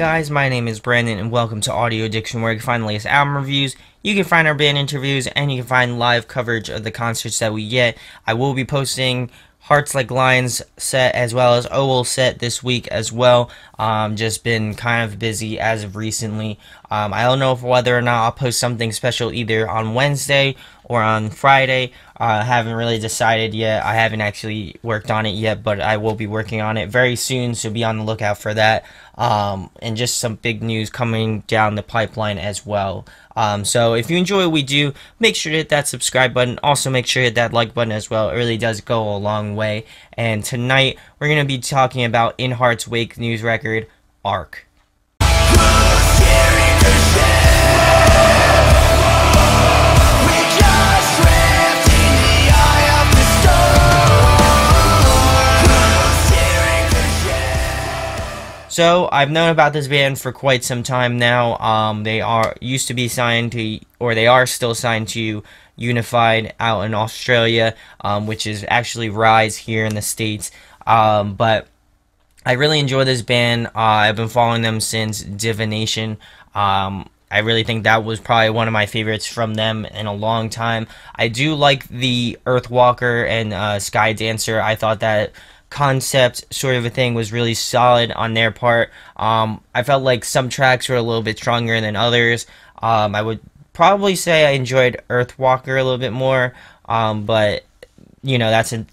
guys, my name is Brandon and welcome to Audio Addiction, where you can find the latest album reviews, you can find our band interviews, and you can find live coverage of the concerts that we get. I will be posting Hearts Like Lions set as well as Owl set this week as well. Just been kind of busy as of recently. I don't know whether or not I'll post something special either on Wednesday or on Friday. I haven't really decided yet. I haven't actually worked on it yet, but I will be working on it very soon, so be on the lookout for that. And just some big news coming down the pipeline as well. So if you enjoy what we do, make sure to hit that subscribe button. Also make sure to hit that like button as well. It really does go a long way. And tonight we're going to be talking about In Heart's Wake news record, Arc. So I've known about this band for quite some time now. They used to be signed to, or they are still signed to Unified out in Australia, which is actually Rise here in the States. But I really enjoy this band. I've been following them since Divination. I really think that was probably one of my favorites from them in a long time. I do like the Earthwalker and Sky Dancer. I thought that concept sort of a thing was really solid on their part. I felt like some tracks were a little bit stronger than others. I would probably say I enjoyed Earthwalker a little bit more, but you know, that's a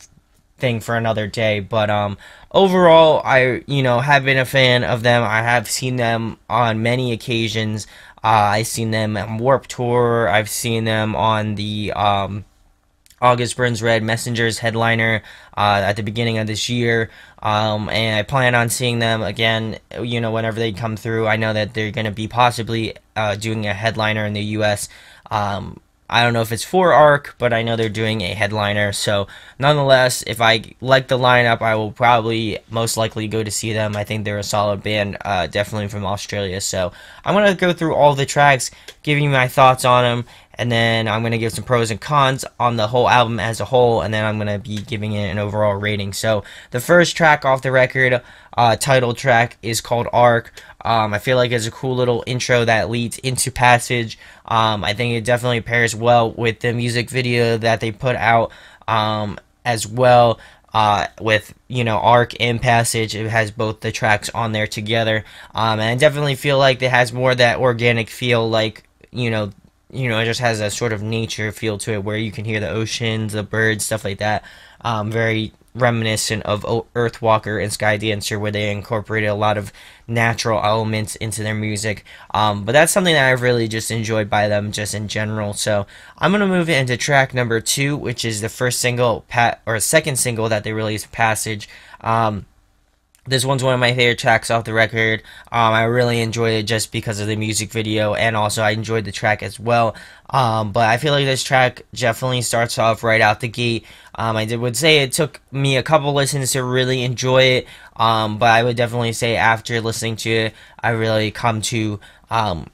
thing for another day. But overall, I have been a fan of them. I have seen them on many occasions. I've seen them at Warped Tour. I've seen them on the August Burns Red Messengers headliner at the beginning of this year, and I plan on seeing them again, whenever they come through. I know that they're going to be possibly doing a headliner in the US. I don't know if it's for Arc, but I know they're doing a headliner, so nonetheless, if I like the lineup, I will probably most likely go to see them. I think they're a solid band, definitely from Australia. So I'm going to go through all the tracks, giving you my thoughts on them, and then I'm going to give some pros and cons on the whole album as a whole, and then I'm going to be giving it an overall rating. So the first track off the record, title track, is called Arc. I feel like it's a cool little intro that leads into Passage. I think it definitely pairs well with the music video that they put out as well. With Arc and Passage, it has both the tracks on there together, and I definitely feel like it has more of that organic feel, like it just has a sort of nature feel to it, where you can hear the oceans, the birds, stuff like that. Very reminiscent of Earthwalker and Sky Dancer, where they incorporated a lot of natural elements into their music. But that's something that I've really just enjoyed by them, just in general. So I'm gonna move into track number 2, which is the first single, or second single that they released, Passage. This one's one of my favorite tracks off the record. I really enjoyed it just because of the music video, and also I enjoyed the track as well. But I feel like this track definitely starts off right out the gate. I would say it took me a couple listens to really enjoy it, but I would definitely say after listening to it, I really come to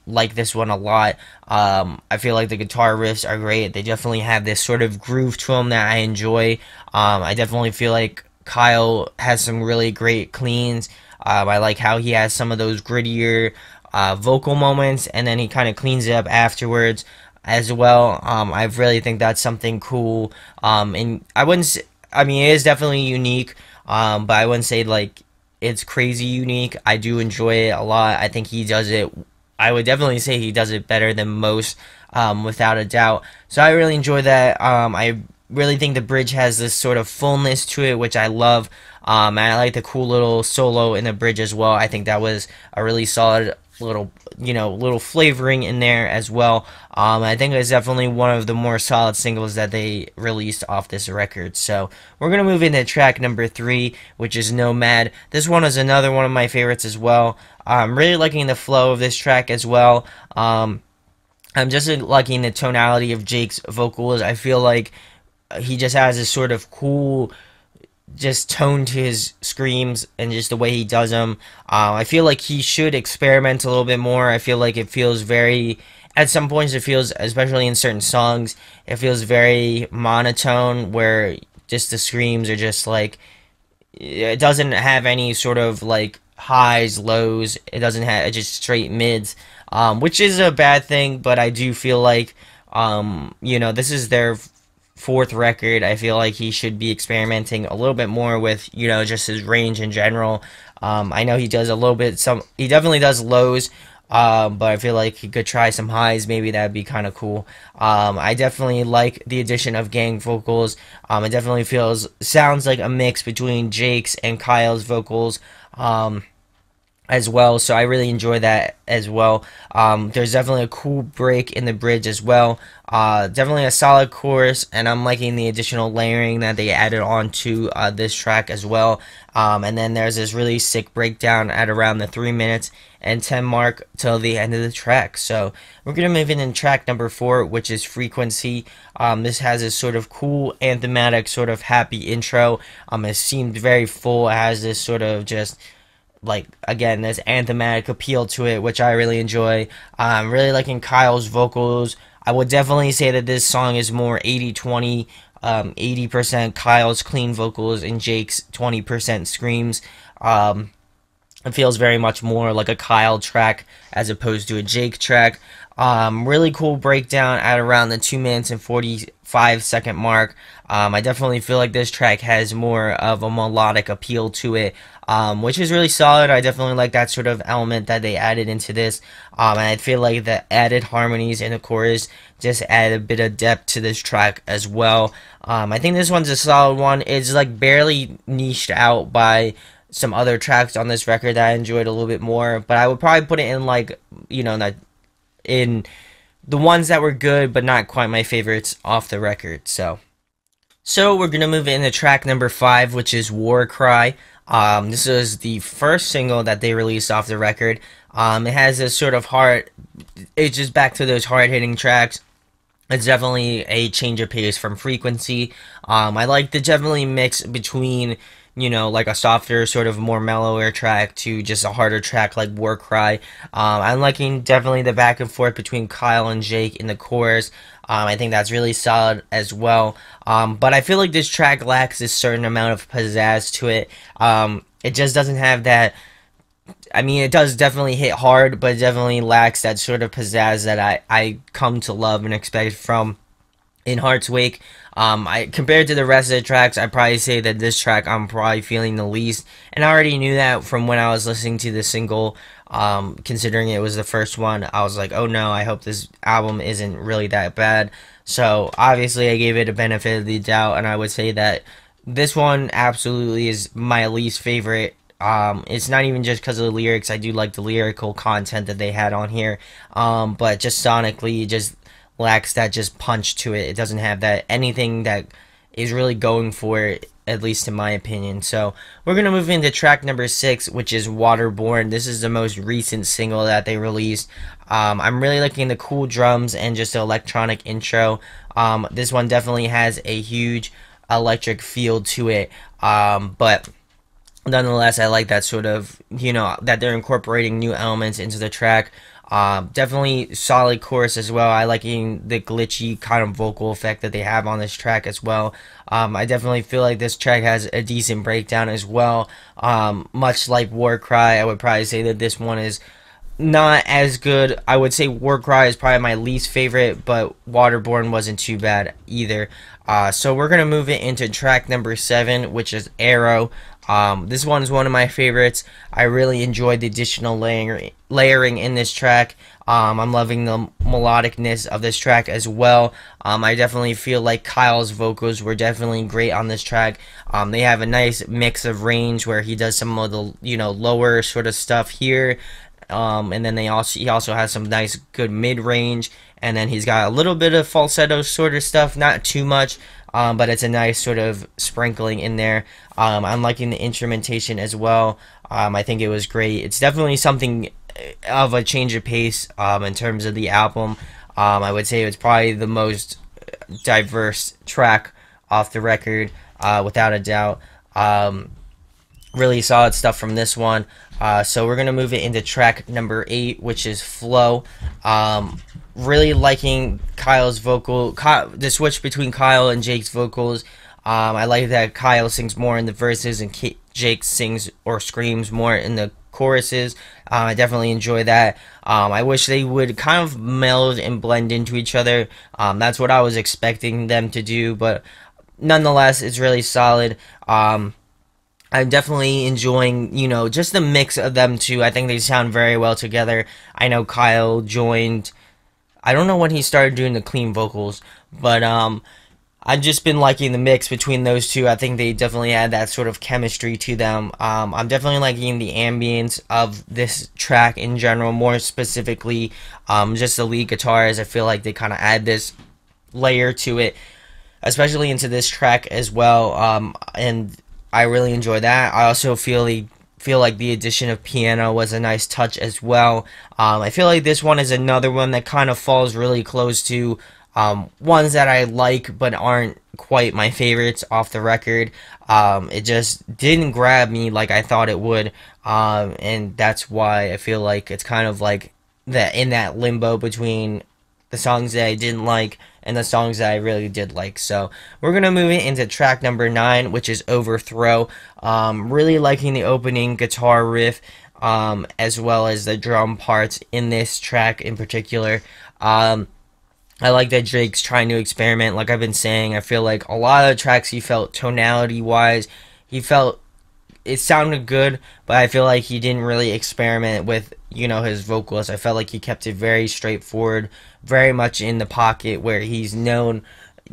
like this one a lot. I feel like the guitar riffs are great. They definitely have this sort of groove to them that I enjoy. I definitely feel like Kyle has some really great cleans. I like how he has some of those grittier vocal moments, and then he kind of cleans it up afterwards as well. I really think that's something cool. And I wouldn't say, I mean, it is definitely unique, but I wouldn't say like it's crazy unique. I do enjoy it a lot. I think he does it, I would definitely say he does it better than most, without a doubt. So I really enjoy that. I really think the bridge has this sort of fullness to it, which I love. And I like the cool little solo in the bridge as well. I think that was a really solid little flavoring in there as well. I think it's definitely one of the more solid singles that they released off this record. So we're gonna move into track number 3, which is Nomad. This one is another one of my favorites as well. I'm really liking the flow of this track as well. I'm just liking the tonality of Jake's vocals. I feel like he just has this sort of cool just tone to his screams and just the way he does them. I feel like he should experiment a little bit more. I feel like it feels very, at some points it feels, especially in certain songs, it feels very monotone, where just the screams are just like, it doesn't have any sort of like highs, lows. It doesn't have just straight mids, which is a bad thing. But I do feel like, this is their fourth record. I feel like he should be experimenting a little bit more with, just his range in general. I know he does a little bit, he definitely does lows, but I feel like he could try some highs. Maybe that'd be kind of cool. I definitely like the addition of gang vocals. It definitely sounds like a mix between Jake's and Kyle's vocals. As well, so I really enjoy that as well. There's definitely a cool break in the bridge as well. Definitely a solid chorus, and I'm liking the additional layering that they added on to this track as well. And then there's this really sick breakdown at around the 3 minutes and 10 mark till the end of the track. So we're gonna move in track number 4, which is Frequency. This has this sort of cool anthematic, sort of happy intro. It seemed very full. It has this sort of just like, again, this anthematic appeal to it, which I really enjoy. I'm really liking Kyle's vocals. I would definitely say that this song is more 80-20, 80% Kyle's clean vocals and Jake's 20% screams. It feels very much more like a Kyle track as opposed to a Jake track. Really cool breakdown at around the 2 minutes and 45-second mark. I definitely feel like this track has more of a melodic appeal to it, which is really solid. I definitely like that sort of element that they added into this. And I feel like the added harmonies in the chorus just add a bit of depth to this track as well. I think this one's a solid one. It's like barely niched out by some other tracks on this record that I enjoyed a little bit more, but I would probably put it in, like, in the ones that were good but not quite my favorites off the record. So we're gonna move into track number 5, which is War Cry. This is the first single that they released off the record. It has this sort of it's just back to those hard-hitting tracks. It's definitely a change of pace from Frequency. I like the definitely mix between, like a softer, sort of more mellower track to just a harder track like War Cry. I'm liking definitely the back and forth between Kyle and Jake in the chorus. I think that's really solid as well. But I feel like this track lacks a certain amount of pizzazz to it. It just doesn't have that. I mean, it does definitely hit hard, but it definitely lacks that sort of pizzazz that I come to love and expect from In Heart's Wake. Compared to the rest of the tracks, I'd probably say that this track I'm probably feeling the least, and I already knew that from when I was listening to the single. Considering it was the first one, I was like, oh no, I hope this album isn't really that bad. So obviously I gave it a benefit of the doubt, and I would say that this one absolutely is my least favorite. It's not even just because of the lyrics. I do like the lyrical content that they had on here, but just sonically, it just lacks that just punch to it. It doesn't have that anything that is really going for it, at least in my opinion. So we're gonna move into track number 6, which is Waterborne. This is the most recent single that they released. I'm really liking the cool drums and just the electronic intro. This one definitely has a huge electric feel to it, but nonetheless, I like that sort of, that they're incorporating new elements into the track. Definitely solid chorus as well. I liking the glitchy kind of vocal effect that they have on this track as well. I definitely feel like this track has a decent breakdown as well. Much like War Cry, I would probably say that this one is not as good. I would say War Cry is probably my least favorite, but Waterborne wasn't too bad either. So we're going to move it into track number 7, which is Arrow. This one is one of my favorites. I really enjoyed the additional layering in this track. I'm loving the melodicness of this track as well. I definitely feel like Kyle's vocals were definitely great on this track. They have a nice mix of range where he does some of the lower sort of stuff here, and then he also has some nice good mid-range, and then he's got a little bit of falsetto sort of stuff, not too much. But it's a nice sort of sprinkling in there. I'm liking the instrumentation as well. I think it was great. It's definitely something of a change of pace in terms of the album. I would say it's probably the most diverse track off the record, without a doubt. Really solid stuff from this one. So we're going to move it into track number 8, which is Flow. Really liking Kyle's vocal, the switch between Kyle and Jake's vocals. I like that Kyle sings more in the verses and Jake sings or screams more in the choruses. I definitely enjoy that. I wish they would kind of meld and blend into each other. That's what I was expecting them to do, but nonetheless, it's really solid. I'm definitely enjoying, just the mix of them two. I think they sound very well together. I know Kyle joined. I don't know when he started doing the clean vocals, but I've just been liking the mix between those two. I think they definitely add that sort of chemistry to them. I'm definitely liking the ambience of this track in general, more specifically, just the lead guitars. I feel like they kind of add this layer to it, especially into this track as well. And I really enjoy that. I also feel like the addition of piano was a nice touch as well. I feel like this one is another one that kind of falls really close to ones that I like but aren't quite my favorites off the record. It just didn't grab me like I thought it would, and that's why I feel like it's kind of like that in that limbo between the songs that I didn't like and the songs that I really did like. So we're gonna move it into track number 9, which is Overthrow. Really liking the opening guitar riff, as well as the drum parts in this track in particular. I like that Drake's trying to experiment, like I've been saying. I feel like a lot of the tracks he felt tonality wise, he felt it sounded good, but I feel like he didn't really experiment with, his vocals. I felt like he kept it very straightforward, very much in the pocket where he's known,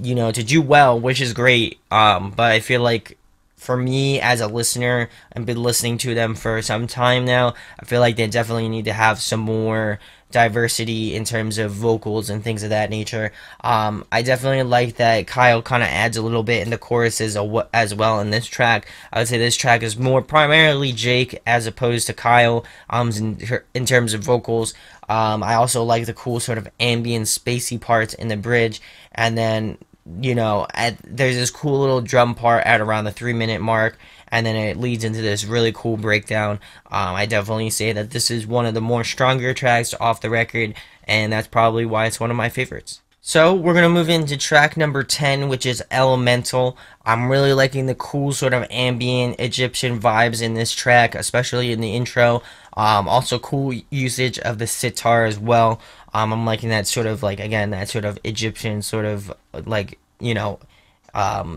to do well, which is great. But I feel like for me as a listener, I've been listening to them for some time now. I feel like they definitely need to have some more diversity in terms of vocals and things of that nature. I definitely like that Kyle kind of adds a little bit in the choruses as well in this track. I would say this track is more primarily Jake as opposed to Kyle, in terms of vocals. I also like the cool sort of ambient spacey parts in the bridge, and then there's this cool little drum part at around the 3-minute mark, and then it leads into this really cool breakdown. I definitely say that this is one of the more stronger tracks off the record, and that's probably why it's one of my favorites. So we're going to move into track number 10, which is Elemental. I'm really liking the cool sort of ambient Egyptian vibes in this track, especially in the intro. Also cool usage of the sitar as well. I'm liking that sort of like, again, that sort of Egyptian sort of like,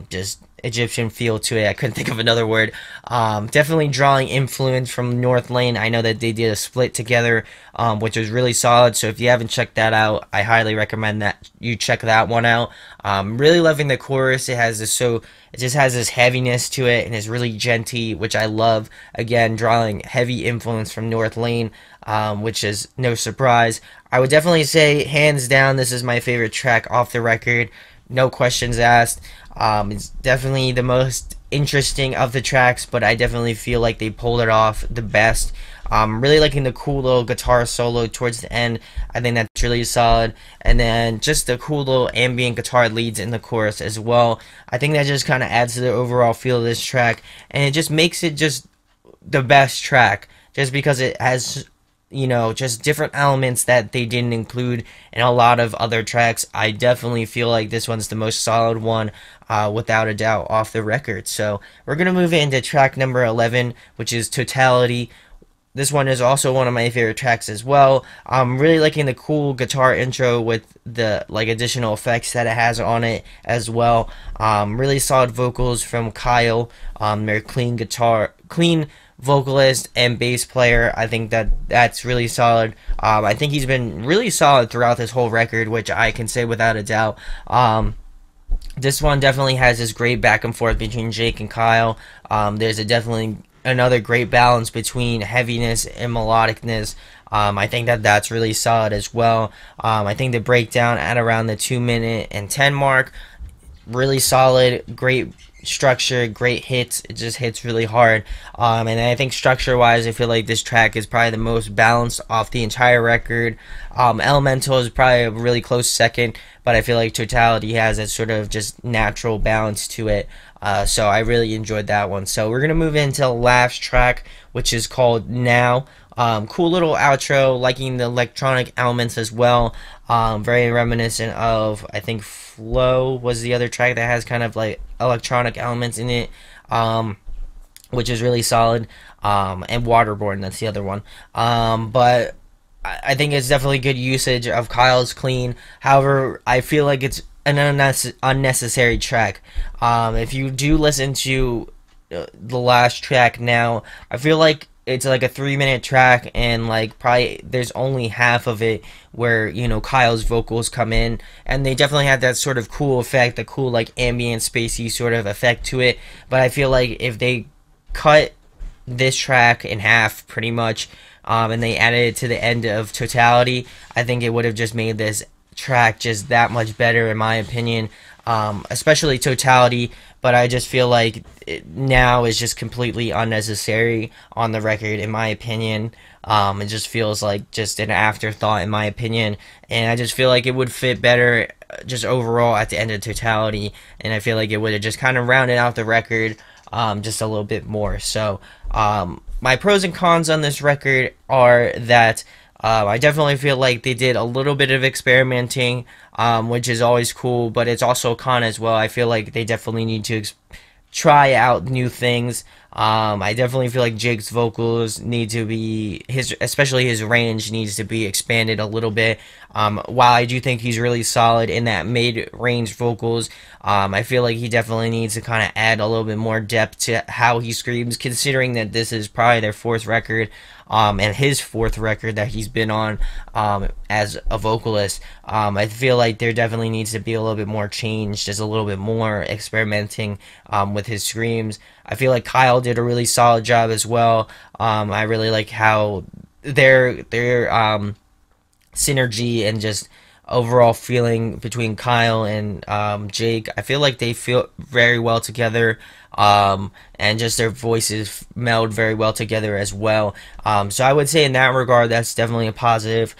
just Egyptian feel to it. I couldn't think of another word. Definitely drawing influence from North Lane. I know that they did a split together, which was really solid. So if you haven't checked that out, I highly recommend that you check that one out. Really loving the chorus. It just has this heaviness to it, and it's really genty, which I love. Again, drawing heavy influence from North Lane, which is no surprise. I would definitely say, hands down, this is my favorite track off the record. No questions asked. It's definitely the most interesting of the tracks, but I definitely feel like they pulled it off the best. Really liking the cool little guitar solo towards the end. I think that's really solid. And then just the cool little ambient guitar leads in the chorus as well. I think that just kind of adds to the overall feel of this track, and it just makes it just the best track, just because it has just different elements that they didn't include in a lot of other tracks. I definitely feel like this one's the most solid one, without a doubt, off the record. So we're going to move into track number 11, which is Totality. This one is also one of my favorite tracks as well. I'm really liking the cool guitar intro with the additional effects that it has on it as well. Really solid vocals from Kyle. Their clean vocalist and bass player. I think that's really solid. I think he's been really solid throughout this whole record, which I can say without a doubt. This one definitely has this great back and forth between Jake and Kyle. There's definitely another great balance between heaviness and melodicness. I think that's really solid as well. I think the breakdown at around the 2-minute and 10 mark, really solid, great structure, great hits. It just hits really hard. And I think structure wise, I feel like this track is probably the most balanced off the entire record. Elemental is probably a really close second, but I feel like Totality has a sort of just natural balance to it. So I really enjoyed that one. So we're gonna move into the last track, which is called Now. Cool little outro, liking the electronic elements as well. Very reminiscent of, I think, Flow was the other track that has kind of like electronic elements in it. which is really solid. And Waterborne, that's the other one. But I think it's definitely good usage of Kyle's Clean. However, I feel like it's an unnecessary track. If you do listen to the last track now, I feel like it's like a 3-minute track, and like probably there's only half of it where, you know, Kyle's vocals come in, and they definitely have that sort of cool effect, the cool like ambient spacey sort of effect to it. But I feel like if they cut this track in half pretty much, and they added it to the end of Totality, I think it would have just made this track just that much better in my opinion, especially Totality. But I just feel like it now is just completely unnecessary on the record in my opinion. It just feels like just an afterthought in my opinion, and I just feel like it would fit better just overall at the end of Totality, and I feel like it would have just kind of rounded out the record just a little bit more. So my pros and cons on this record are that I definitely feel like they did a little bit of experimenting, which is always cool, but it's also a con as well. I feel like they definitely need to try out new things. I definitely feel like Jake's vocals need to be, especially his range needs to be expanded a little bit. While I do think he's really solid in that mid-range vocals, I feel like he definitely needs to kind of add a little bit more depth to how he screams, considering that this is probably their 4th record, and his 4th record that he's been on as a vocalist. I feel like there definitely needs to be a little bit more change, just a little bit more experimenting with his screams. I feel like Kyle did a really solid job as well. I really like how their synergy and just overall feeling between Kyle and Jake, I feel like they feel very well together, and just their voices meld very well together as well. So I would say in that regard, that's definitely a positive.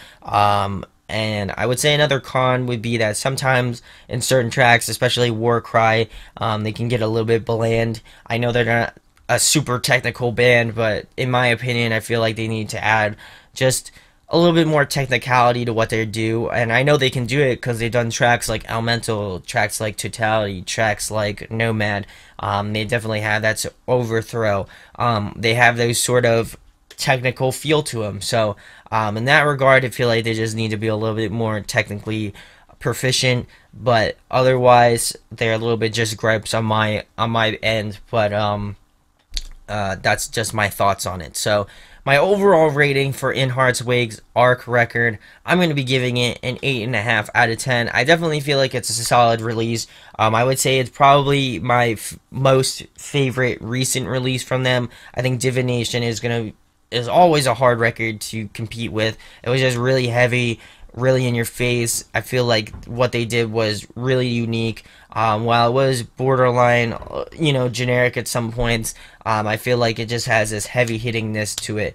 And I would say another con would be that sometimes in certain tracks, especially War Cry, they can get a little bit bland. I know they're not a super technical band, but in my opinion, I feel like they need to add just a little bit more technicality to what they do. And I know they can do it because they've done tracks like Elemental, tracks like Totality, tracks like Nomad. They definitely have that Overthrow. They have those sort of technical feel to them. So in that regard, I feel like they just need to be a little bit more technically proficient. But otherwise, they're a little bit just gripes on my end. But that's just my thoughts on it. So my overall rating for In Heart's Wake's Arc record, I'm going to be giving it an 8.5 out of 10. I definitely feel like it's a solid release. I would say it's probably my most favorite recent release from them. I think Divination is always a hard record to compete with. It was just really heavy, really in your face. I feel like what they did was really unique. While it was borderline, you know, generic at some points, I feel like it just has this heavy hittingness to it.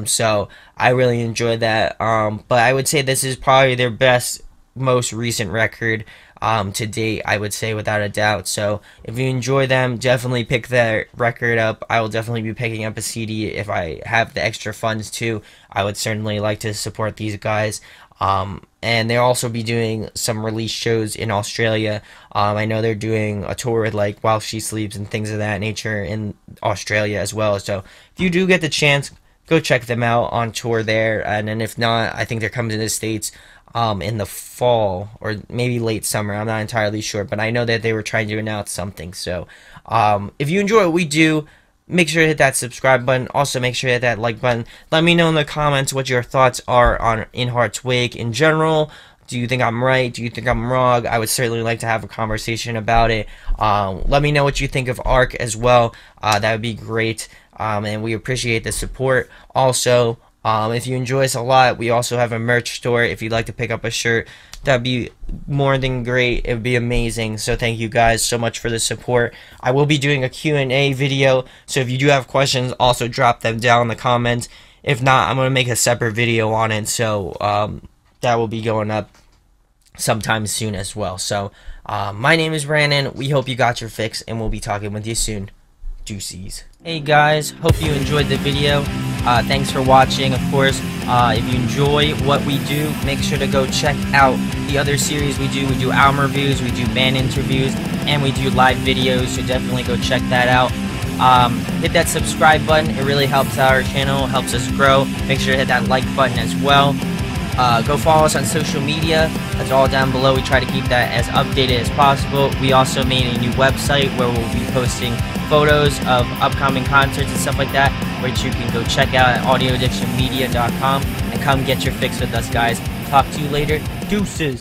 So I really enjoyed that. But I would say this is probably their best, most recent record to date, I would say, without a doubt. So if you enjoy them, definitely pick that record up. I will definitely be picking up a CD if I have the extra funds too. I would certainly like to support these guys. And they'll also be doing some release shows in Australia. I know they're doing a tour with like While She Sleeps and things of that nature in Australia as well. So if you do get the chance, go check them out on tour there. And then if not, I think they're coming to the States in the fall or maybe late summer. I'm not entirely sure, but I know that they were trying to announce something. So if you enjoy what we do, make sure to hit that subscribe button. Also, make sure to hit that like button. Let me know in the comments what your thoughts are on In Heart's Wake in general. Do you think I'm right? Do you think I'm wrong? I would certainly like to have a conversation about it. Let me know what you think of Arc as well. That would be great. And we appreciate the support. Also, if you enjoy us a lot, we also have a merch store. If you'd like to pick up a shirt, that'd be more than great. It would be amazing. So thank you guys so much for the support. I will be doing a Q&A video, so if you do have questions, also drop them down in the comments. If not, I'm going to make a separate video on it, so that will be going up sometime soon as well. So my name is Brandon. We hope you got your fix, and we'll be talking with you soon. Deuces. Hey guys, hope you enjoyed the video. Thanks for watching. Of course, if you enjoy what we do, make sure to go check out the other series we do. We do album reviews, we do band interviews, and we do live videos, so definitely go check that out. Hit that subscribe button. It really helps our channel, helps us grow. Make sure to hit that like button as well. Go follow us on social media. That's all down below. We try to keep that as updated as possible. We also made a new website where we'll be posting photos of upcoming concerts and stuff like that, which you can go check out at audioaddictionmedia.com and come get your fix with us, guys. Talk to you later. Deuces.